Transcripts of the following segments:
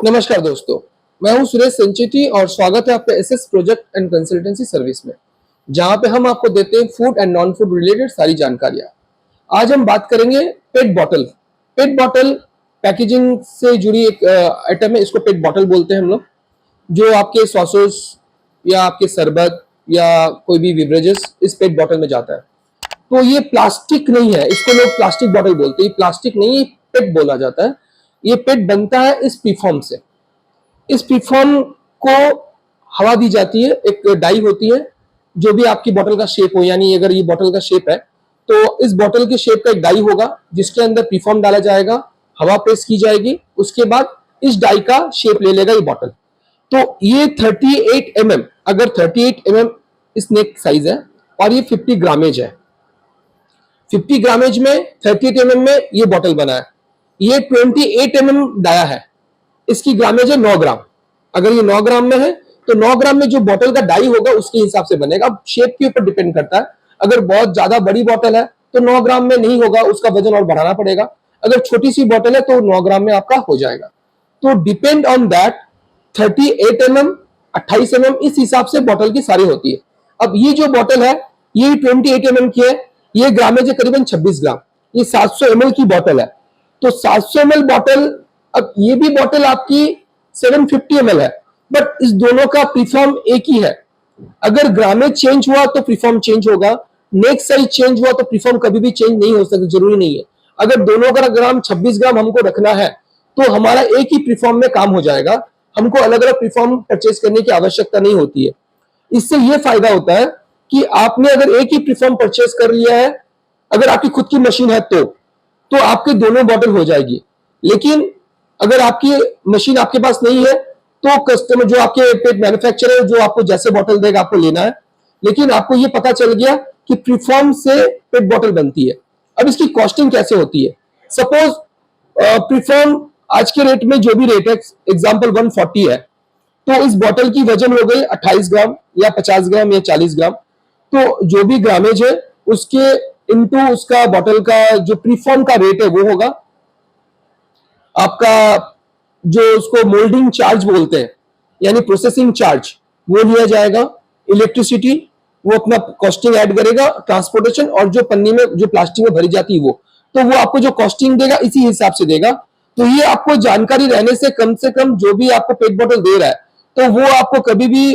नमस्कार दोस्तों, मैं हूं सुरेश संचेती और स्वागत है आपका SS project and consultancy service में, जहां पे हम आपको देते हैं food and non food related सारी जानकारियां। आज हम बात करेंगे पेट बॉटल। पेट बॉटल पैकेजिंग से जुड़ी एक आइटम है, इसको पेट बॉटल बोलते हैं हम लोग। जो आपके सॉसेस या आपके शरबत या कोई भी बिवरेजेस इस पेट बॉटल में जाता है। तो ये प्लास्टिक नहीं है, इसको लोग प्लास्टिक बॉटल बोलते हैं। प्लास्टिक नहीं, ये पेट बोला जाता है। ये पेट बनता है इस प्रीफॉर्म से। इस प्रीफॉर्म को हवा दी जाती है, एक डाई होती है, जो भी आपकी बोतल का शेप हो, यानी अगर ये बोतल का शेप है तो इस बोतल के शेप का एक डाई होगा जिसके अंदर प्रीफॉर्म डाला जाएगा, हवा प्रेस की जाएगी, उसके बाद इस डाई का शेप ले लेगा ये बोतल। तो ये 38 mm, अगर 38 mm इस नेक साइज है और ये 50 ग्रामेज है। 50 ग्रामेज में 38 mm में ये बोतल बना है। ये 28 mm डाया है, इसकी ग्रामेज है 9 ग्राम। अगर ये 9 ग्राम में है तो 9 ग्राम में जो बोतल का डाई होगा उसके हिसाब से बनेगा। अब शेप के ऊपर डिपेंड करता है। अगर बहुत ज्यादा बड़ी बोतल है तो 9 ग्राम में नहीं होगा, उसका वजन और बढ़ाना पड़ेगा। अगर छोटी सी बोतल है तो 9 ग्राम में आपका हो जाएगा। तो depend on that 38 mm, 28 mm इस हिसाब से बोतल की सारी होती है। अब ये जो बोतल है ये 28 mm की है, ये ग्रामेज है करीबन 26 ग्राम। ये 700 ml की बोतल है। तो 700 ml बोतल, अब ये भी बोतल आपकी 750 ml है, बट इस दोनों का प्रीफॉर्म एक ही है। अगर ग्रामेज चेंज हुआ तो प्रीफॉर्म चेंज होगा, नेक्स्ट साइज चेंज हुआ तो प्रीफॉर्म कभी भी चेंज नहीं हो सकता, जरूरी नहीं है। अगर दोनों का ग्राम 26 ग्राम हमको रखना है तो हमारा एक ही प्रीफॉर्म में काम हो जाएगा, हमको अलग अलग प्रीफॉर्म परचेज करने की आवश्यकता नहीं होती है। इससे यह फायदा होता है कि आपने अगर एक ही प्रीफॉर्म परचेज कर लिया है, अगर आपकी खुद की मशीन है तो आपके दोनों बॉटल हो जाएगी। लेकिन अगर आपकी मशीन आपके पास नहीं है तो कस्टमर जो आपके पेट मैन्युफैक्चरर है, जो आपको जैसे बॉटल देगा आपको लेना है। लेकिन आपको ये पता चल गया कि प्रीफॉर्म से पेट बॉटल बनती है। अब इसकी कॉस्टिंग कैसे होती है? सपोज प्रीफॉर्म आज के रेट में जो भी रेट है, एग्जाम्पल 140 है, तो इस बॉटल की वजन हो गई 28 ग्राम या 50 ग्राम या 40 ग्राम। तो जो भी ग्रामेज है उसके इनटू उसका बॉटल का जो प्रीफॉर्म का रेट है वो होगा आपका, जो उसको मोल्डिंग चार्ज बोलते हैं, यानी प्रोसेसिंग चार्ज, वो लिया जाएगा। इलेक्ट्रिसिटी वो अपना कॉस्टिंग ऐड करेगा, ट्रांसपोर्टेशन और जो पन्नी में जो प्लास्टिक में भरी जाती है वो, तो वो आपको जो कॉस्टिंग देगा इसी हिसाब से देगा। तो ये आपको जानकारी रहने से कम जो भी आपको पेट बॉटल दे रहा है तो वो आपको कभी भी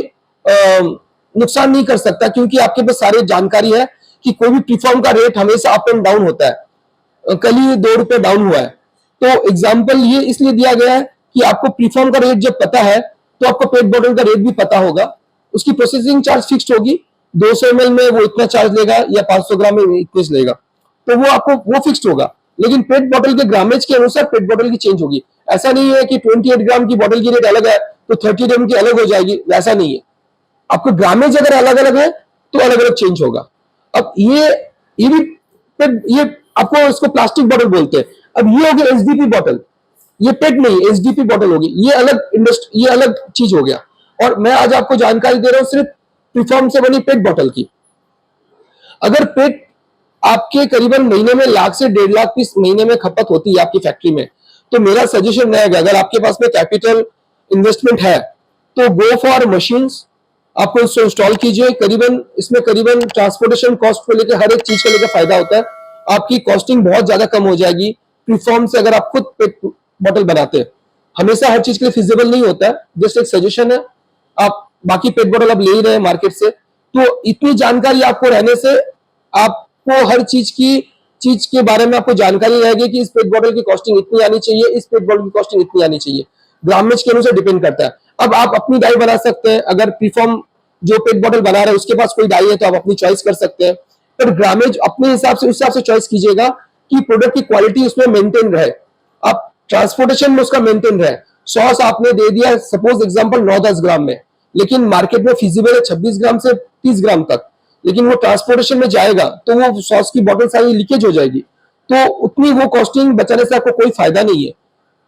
नुकसान नहीं कर सकता, क्योंकि आपके पास सारी जानकारी है कि कोई भी प्रीफॉर्म का रेट हमेशा अप एंड डाउन होता है। कल ही 2 रुपए डाउन हुआ है। तो एग्जाम्पल ये इसलिए दिया गया है कि आपको प्रीफॉर्म का रेट जब पता है तो आपको पेट बॉटल का रेट भी पता होगा। उसकी प्रोसेसिंग चार्ज फिक्स्ड होगी, 200 ml में वो इतना चार्ज लेगा या 500 ग्राम में इतना लेगा, तो वो आपको वो फिक्स्ड होगा। लेकिन पेट बॉटल के ग्रामेज के अनुसार पेट बॉटल की चेंज होगी। ऐसा नहीं है कि 28 ग्राम की बॉटल की रेट अलग है तो 30 ग्राम की अलग हो जाएगी, वैसा नहीं है। आपको ग्रामेज अगर अलग अलग है तो अलग अलग चेंज होगा। अब ये भी ये आपको इसको प्लास्टिक बॉटल बोलते हैं। अब ये होगी एचडीपी बॉटल, ये पेट नहीं, एचडीपी बॉटल होगी, ये अलग इंडस्ट्री, ये अलग चीज हो गया। और मैं आज आपको जानकारी दे रहा हूं सिर्फ प्रीफॉर्म से बनी पेट बॉटल की। अगर पेट आपके करीबन महीने में 1 से 1.5 लाख पीस महीने में खपत होती है आपकी फैक्ट्री में, तो मेरा सजेशन रहेगा अगर आपके पास में कैपिटल इन्वेस्टमेंट है तो गो फॉर मशीन्स, आपको इसको इंस्टॉल कीजिए। इसमें करीबन ट्रांसपोर्टेशन कॉस्ट को लेकर हर एक चीज का लेकर फायदा होता है। आपकी कॉस्टिंग बहुत ज्यादा कम हो जाएगी प्रीफॉर्म से अगर आप खुद पेट बॉटल बनाते हैं। हमेशा हर चीज के लिए फिजिबल नहीं होता है, जस्ट एक सजेशन है। आप बाकी पेट बॉटल आप ले ही रहे हैं मार्केट से, तो इतनी जानकारी आपको रहने से आपको हर चीज के बारे में आपको जानकारी रहेगी कि इस पेट बॉटल की कॉस्टिंग इतनी आनी चाहिए, इस पेट बॉटल की कॉस्टिंग इतनी आनी चाहिए। ग्रामेज के अनुसार डिपेंड करता है। अब आप अपनी डाई बना सकते हैं, अगर प्रीफॉर्म जो पेट बॉटल बना रहे हैं उसके पास कोई डाई है तो आप अपनी चॉइस कर सकते हैं, पर ग्रामेज अपने हिसाब से उस हिसाब से चॉइस कीजिएगा कि प्रोडक्ट की क्वालिटी उसमें मेंटेन रहे, आप ट्रांसपोर्टेशन में उसका मेंटेन रहे। सॉस आपने दे दिया सपोज एग्जांपल 9-10 ग्राम में, लेकिन मार्केट में फिजिबल है 26 ग्राम से 30 ग्राम तक, लेकिन वो ट्रांसपोर्टेशन में जाएगा तो वो सॉस की बॉटल सारी लीकेज हो जाएगी। तो उतनी वो कॉस्टिंग बचाने से आपको कोई फायदा नहीं है।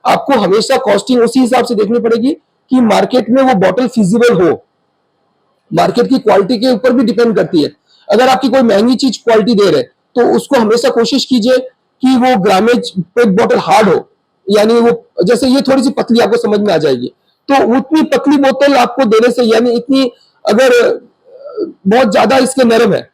आपको हमेशा कॉस्टिंग उसी हिसाब से देखनी पड़ेगी कि मार्केट में वो बॉटल फिजिबल हो। मार्केट की क्वालिटी के ऊपर भी डिपेंड करती है। अगर आपकी कोई महंगी चीज क्वालिटी दे रहे तो उसको हमेशा कोशिश कीजिए कि वो ग्रामेज पेट बॉटल हार्ड हो, यानी वो जैसे ये थोड़ी सी पतली आपको समझ में आ जाएगी, तो उतनी पतली बोतल आपको देने से, यानी इतनी अगर बहुत ज्यादा इसके नरम है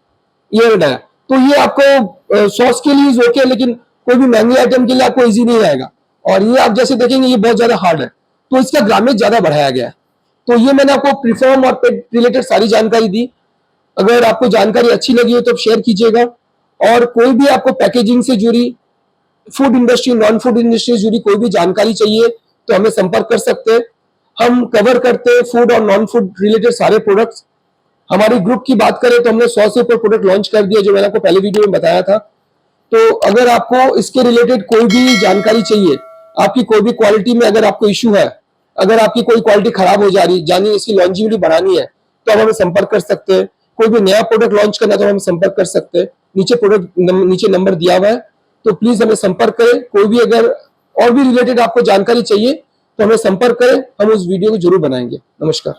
ये बताया, तो ये आपको सॉस के लिए ओके है, लेकिन कोई भी महंगी आइटम के लिए आपको इजी नहीं आएगा। और ये आप जैसे देखेंगे ये बहुत ज्यादा हार्ड है, तो इसका ग्रामेज ज्यादा बढ़ाया गया है। तो ये मैंने आपको प्रीफॉर्म और पेट रिलेटेड सारी जानकारी दी। अगर आपको जानकारी अच्छी लगी हो तो शेयर कीजिएगा, और कोई भी आपको पैकेजिंग से जुड़ी, food industry, non food industry से जुड़ी कोई भी जानकारी चाहिए तो हमें संपर्क कर सकते हैं। हम कवर करते हैं फूड और नॉन फूड रिलेटेड सारे प्रोडक्ट्स। हमारी ग्रुप की बात करें तो हमने 100 से ऊपर प्रोडक्ट लॉन्च कर दिया, जो मैंने आपको पहले वीडियो में बताया था। तो अगर आपको इसके रिलेटेड कोई भी जानकारी चाहिए, आपकी कोई भी क्वालिटी में अगर आपको इश्यू है, अगर आपकी कोई क्वालिटी खराब हो जा रही, जानी इसकी लॉन्जिविटी बढ़ानी है, तो आप हमें संपर्क कर सकते हैं। कोई भी नया प्रोडक्ट लॉन्च करना है तो हम संपर्क कर सकते हैं। नीचे नंबर दिया हुआ है, तो प्लीज हमें संपर्क करें। कोई भी अगर और भी रिलेटेड आपको जानकारी चाहिए तो हमें संपर्क करें, हम उस वीडियो को जरूर बनाएंगे। नमस्कार।